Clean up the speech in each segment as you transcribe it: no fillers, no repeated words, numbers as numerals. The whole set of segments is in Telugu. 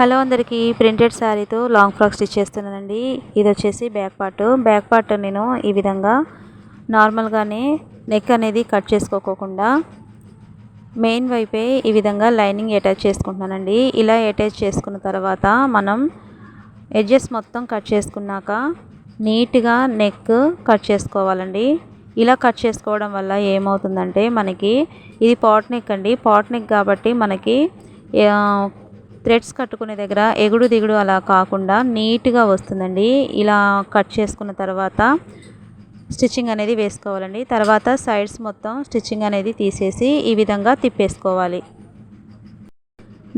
హలో అందరికీ, ప్రింటెడ్ శారీతో లాంగ్ ఫ్రాక్ స్టిచ్ చేస్తున్నానండి. ఇది వచ్చేసి బ్యాక్ పార్ట్ నేను ఈ విధంగా నార్మల్గానే నెక్ అనేది కట్ చేసుకోకుండా మెయిన్ వైపే ఈ విధంగా లైనింగ్ అటాచ్ చేసుకుంటున్నానండి. ఇలా అటాచ్ చేసుకున్న తర్వాత మనం ఎడ్జెస్ మొత్తం కట్ చేసుకున్నాక నీట్గా నెక్ కట్ చేసుకోవాలండి. ఇలా కట్ చేసుకోవడం వల్ల ఏమవుతుందంటే మనకి ఇది పాట్ నెక్ అండి. పాట్ నెక్ కాబట్టి మనకి థ్రెడ్స్ కట్టుకునే దగ్గర ఎగుడు దిగుడు అలా కాకుండా నీట్గా వస్తుందండి. ఇలా కట్ చేసుకున్న తర్వాత స్టిచ్చింగ్ అనేది వేసుకోవాలండి. తర్వాత సైడ్స్ మొత్తం స్టిచ్చింగ్ అనేది తీసేసి ఈ విధంగా తిప్పేసుకోవాలి.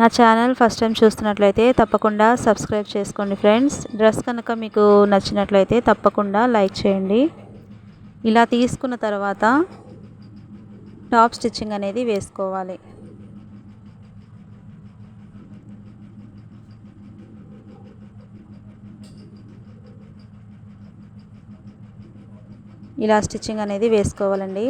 నా ఛానల్ ఫస్ట్ టైం చూస్తున్నట్లయితే తప్పకుండా సబ్స్క్రైబ్ చేసుకోండి ఫ్రెండ్స్. డ్రెస్ కనుక మీకు నచ్చినట్లయితే తప్పకుండా లైక్ చేయండి. ఇలా తీసుకున్న తర్వాత టాప్ స్టిచ్చింగ్ అనేది వేసుకోవాలి. ఇలా స్టిచ్చింగ్ అనేది వేసుకోవాలండి.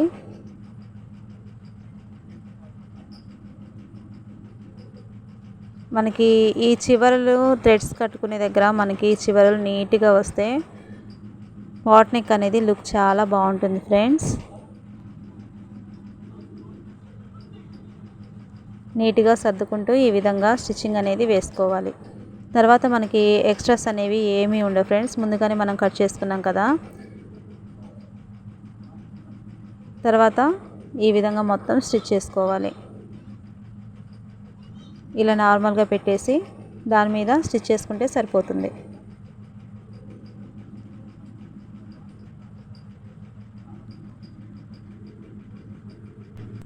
మనకి ఈ చివరలు థ్రెడ్స్ కట్టుకునే దగ్గర మనకి చివరలు నీట్గా వస్తే పాట్ నెక్ అనేది లుక్ చాలా బాగుంటుంది ఫ్రెండ్స్. నీట్గా సర్దుకుంటూ ఈ విధంగా స్టిచ్చింగ్ అనేది వేసుకోవాలి. తర్వాత మనకి ఎక్స్ట్రాస్ అనేవి ఏమీ ఉండవు ఫ్రెండ్స్. ముందుగానే మనం కట్ చేసుకున్నాం కదా. తర్వాత ఈ విధంగా మొత్తం స్టిచ్ చేసుకోవాలి. ఇలా నార్మల్గా పెట్టేసి దాని మీద స్టిచ్ చేసుకుంటే సరిపోతుంది.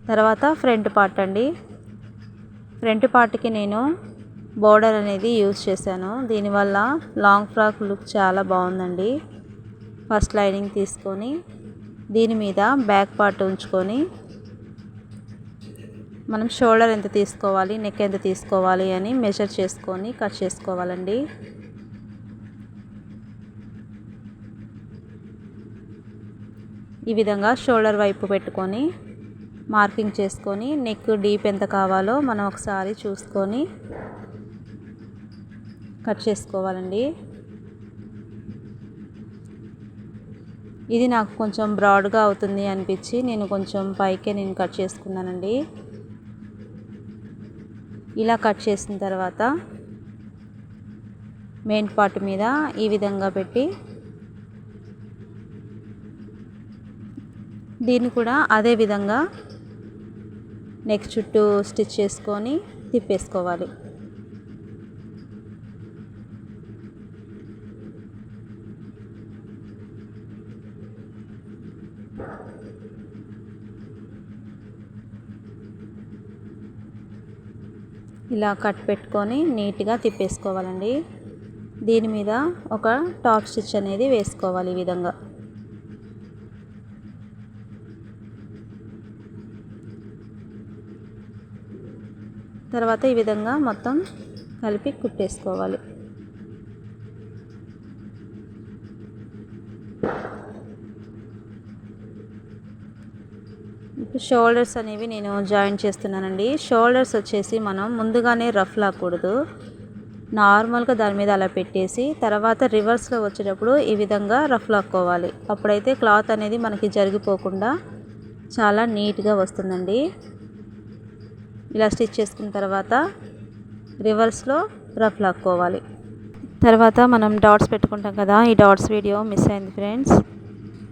తర్వాత ఫ్రంట్ పార్ట్ అండి. ఫ్రంట్ పార్ట్కి నేను బోర్డర్ అనేది యూజ్ చేశాను. దీనివల్ల లాంగ్ ఫ్రాక్ లుక్ చాలా బాగుందండి. ఫస్ట్ లైనింగ్ తీసుకొని దీని మీద బ్యాక్ పార్ట్ ఉంచుకొని మనం షోల్డర్ ఎంత తీసుకోవాలి, నెక్ ఎంత తీసుకోవాలి అని మెజర్ చేసుకొని కట్ చేసుకోవాలండి. ఈ విధంగా షోల్డర్ వైపు పెట్టుకొని మార్కింగ్ చేసుకొని నెక్ డీప్ ఎంత కావాలో మనం ఒకసారి చూసుకొని కట్ చేసుకోవాలండి. ఇది నాకు కొంచెం బ్రాడ్గా అవుతుంది అనిపించి నేను కొంచెం పైకే కట్ చేసుకున్నానండి. ఇలా కట్ చేసిన తర్వాత మెయిన్ పార్ట్ మీద ఈ విధంగా పెట్టి దీన్ని కూడా అదే విధంగా నెక్ చుట్టూ స్టిచ్ చేసుకొని తిప్పేసుకోవాలి. ఇలా కట్ పెట్టుకొని నీట్గా తిప్పేసుకోవాలండి. దీని మీద ఒక టాప్ స్టిచ్ అనేది వేసుకోవాలి ఈ విధంగా. తర్వాత ఈ విధంగా మొత్తం కలిపి కుట్టేసుకోవాలి. షోల్డర్స్ అనేవి నేను జాయిన్ చేస్తున్నానండి. షోల్డర్స్ వచ్చేసి మనం ముందుగానే రఫ్ లాక్కూడదు. నార్మల్గా దాని మీద అలా పెట్టేసి తర్వాత రివర్స్లో వచ్చేటప్పుడు ఈ విధంగా రఫ్ లాక్కోవాలి. అప్పుడైతే క్లాత్ అనేది మనకి జరిగిపోకుండా చాలా నీట్గా వస్తుందండి. ఇలా స్టిచ్ చేసుకున్న తర్వాత రివర్స్లో రఫ్ లాక్కోవాలి. తర్వాత మనం డాట్స్ పెట్టుకుంటాం కదా, ఈ డాట్స్ వీడియో మిస్ అయింది ఫ్రెండ్స్.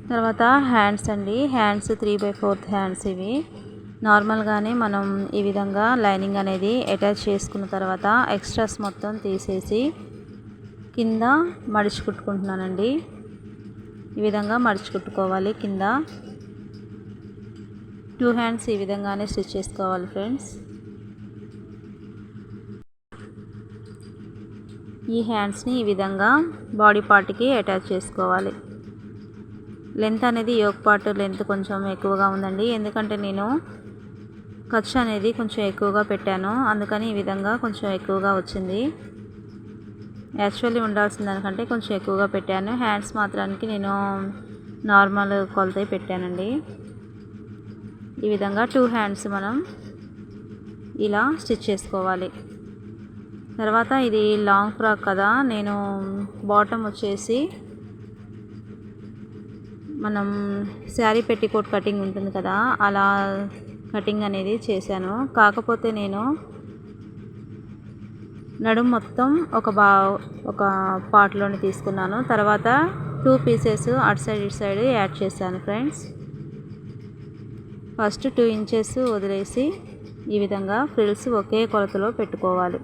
తర్వాత హ్యాండ్స్ అండి. హ్యాండ్స్ 3/4 హ్యాండ్స్ ఇవి. నార్మల్గానే మనం ఈ విధంగా లైనింగ్ అనేది అటాచ్ చేసుకున్న తర్వాత ఎక్స్ట్రాస్ మొత్తం తీసేసి కింద మడిచి కుట్టుకుంటున్నానండి. ఈ విధంగా మడిచి కుట్టుకోవాలి. కింద 2 హ్యాండ్స్ ఈ విధంగానే స్టిచ్ చేసుకోవాలి ఫ్రెండ్స్. ఈ హ్యాండ్స్ని ఈ విధంగా బాడీ పార్ట్కి అటాచ్ చేసుకోవాలి. లెంత్ అనేది యోక్ పార్ట్ లెంత్ కొంచెం ఎక్కువగా ఉందండి. ఎందుకంటే నేను ఖర్చు అనేది కొంచెం ఎక్కువగా పెట్టాను, అందుకని ఈ విధంగా కొంచెం ఎక్కువగా వచ్చింది. యాక్చువల్లీ ఉండాల్సిన దానికంటే కొంచెం ఎక్కువగా పెట్టాను. హ్యాండ్స్ మాత్రానికి నేను నార్మల్ కొలత పెట్టానండి. ఈ విధంగా 2 హ్యాండ్స్ మనం ఇలా స్టిచ్ చేసుకోవాలి. తర్వాత ఇది లాంగ్ ఫ్రాక్ కదా, నేను బాటమ్ వచ్చేసి మనం శారీ పెట్టికోట్ కటింగ్ ఉంటుంది కదా, అలా కటింగ్ అనేది చేశాను. కాకపోతే నేను నడుము మొత్తం ఒక పార్ట్లోని తీసుకున్నాను. తర్వాత 2 పీసెస్ అటు సైడ్ ఇటు సైడ్ యాడ్ చేశాను ఫ్రెండ్స్. ఫస్ట్ 2 ఇంచెస్ వదిలేసి ఈ విధంగా ఫ్రిల్స్ ఒకే కొలతలో పెట్టుకోవాలి.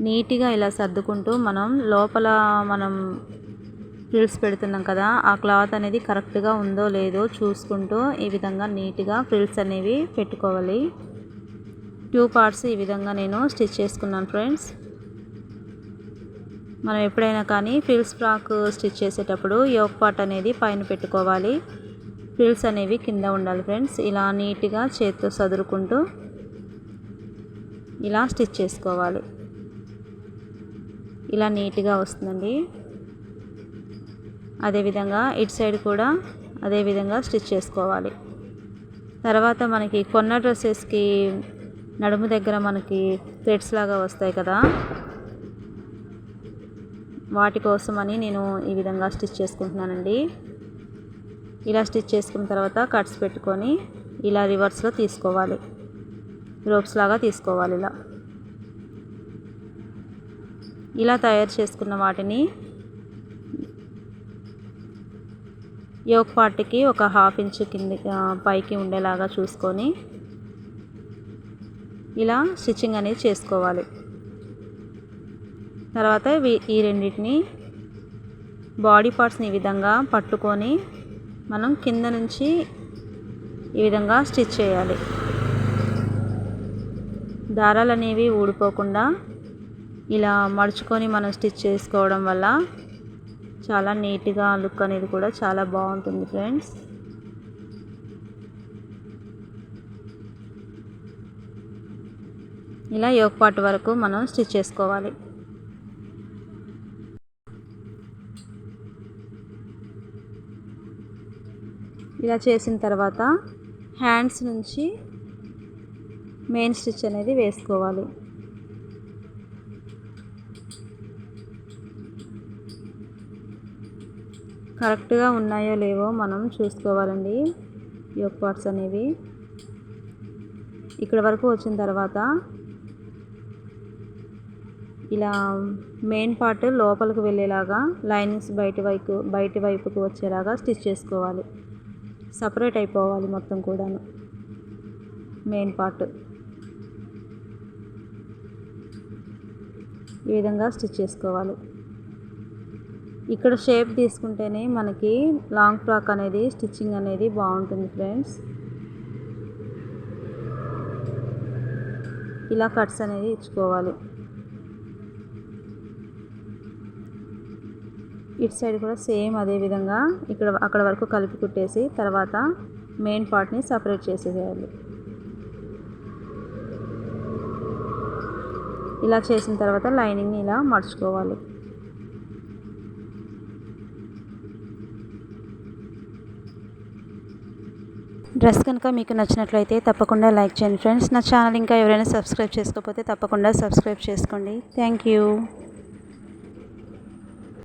నీట్గా ఇలా సర్దుకుంటూ లోపల మనం ఫ్రిల్స్ పెడుతున్నాం కదా, ఆ క్లాత్ అనేది కరెక్ట్గా ఉందో లేదో చూసుకుంటూ ఈ విధంగా నీట్గా ఫ్రిల్స్ అనేవి పెట్టుకోవాలి. 2 పార్ట్స్ ఈ విధంగా నేను స్టిచ్ చేసుకున్నాను ఫ్రెండ్స్. మనం ఎప్పుడైనా కానీ ఫ్రిల్స్ ఫ్రాక్ స్టిచ్ చేసేటప్పుడు యోక్ పార్ట్ అనేది పైన పెట్టుకోవాలి, ఫ్రిల్స్ అనేవి కింద ఉండాలి ఫ్రెండ్స్. ఇలా నీట్గా చేతితో సదురుకుంటూ ఇలా స్టిచ్ చేసుకోవాలి. ఇలా నీట్గా వస్తుందండి. అదేవిధంగా ఇటు సైడ్ కూడా అదేవిధంగా స్టిచ్ చేసుకోవాలి. తర్వాత మనకి కొన్న డ్రెస్సెస్కి నడుము దగ్గర మనకి థ్రెడ్స్ లాగా వస్తాయి కదా, వాటి కోసమని నేను ఈ విధంగా స్టిచ్ చేసుకుంటున్నానండి. ఇలా స్టిచ్ చేసుకున్న తర్వాత కట్స్ పెట్టుకొని ఇలా రివర్స్లో తీసుకోవాలి, రోప్స్ లాగా తీసుకోవాలి. ఇలా తయారు చేసుకున్న వాటిని యోక్ పార్ట్కి ఒక 1/2 ఇంచ్ కింద పైకి ఉండేలాగా చూసుకొని ఇలా స్టిచ్చింగ్ అనేది చేసుకోవాలి. తర్వాత ఈ రెండింటిని బాడీ పార్ట్స్ని ఈ విధంగా పట్టుకొని మనం కింద నుంచి ఈ విధంగా స్టిచ్ చేయాలి. దారాలు అనేవి ఊడిపోకుండా ఇలా మడుచుకొని మనం స్టిచ్ చేసుకోవడం వల్ల చాలా నీట్గా లుక్ అనేది కూడా చాలా బాగుంటుంది ఫ్రెండ్స్. ఇలా యోక్ పార్ట్ వరకు మనం స్టిచ్ చేసుకోవాలి. ఇలా చేసిన తర్వాత హ్యాండ్స్ నుంచి మెయిన్ స్టిచ్ అనేది వేసుకోవాలి. కరెక్ట్గా ఉన్నాయో లేవో మనం చూసుకోవాలండి. యోక్ పార్ట్స్ అనేవి ఇక్కడ వరకు వచ్చిన తర్వాత ఇలా మెయిన్ పార్ట్ లోపలికి వెళ్ళేలాగా లైనింగ్స్ బయటి వైపుకు వచ్చేలాగా స్టిచ్ చేసుకోవాలి. సపరేట్ అయిపోవాలి మొత్తం కూడాను మెయిన్ పార్ట్. ఈ విధంగా స్టిచ్ చేసుకోవాలి. ఇక్కడ షేప్ తీసుకుంటేనే మనకి లాంగ్ ఫ్రాక్ అనేది స్టిచ్చింగ్ అనేది బాగుంటుంది ఫ్రెండ్స్. ఇలా కట్స్ అనేది ఇచ్చుకోవాలి. ఇటు సైడ్ కూడా సేమ్ అదే విధంగా అక్కడ వరకు కలిపి కుట్టేసి తర్వాత మెయిన్ పార్ట్ని సపరేట్ చేసేయాలి. ఇలా చేసిన తర్వాత లైనింగ్ని ఇలా మడుచుకోవాలి. డ్రెస్ కనుక మీకు నచ్చినట్లయితే తప్పకుండా లైక్ చేయండి ఫ్రెండ్స్. నా ఛానల్ ఇంకా ఎవరైనా సబ్స్క్రైబ్ చేసుకోకపోతే తప్పకుండా సబ్స్క్రైబ్ చేసుకోండి. Thank you.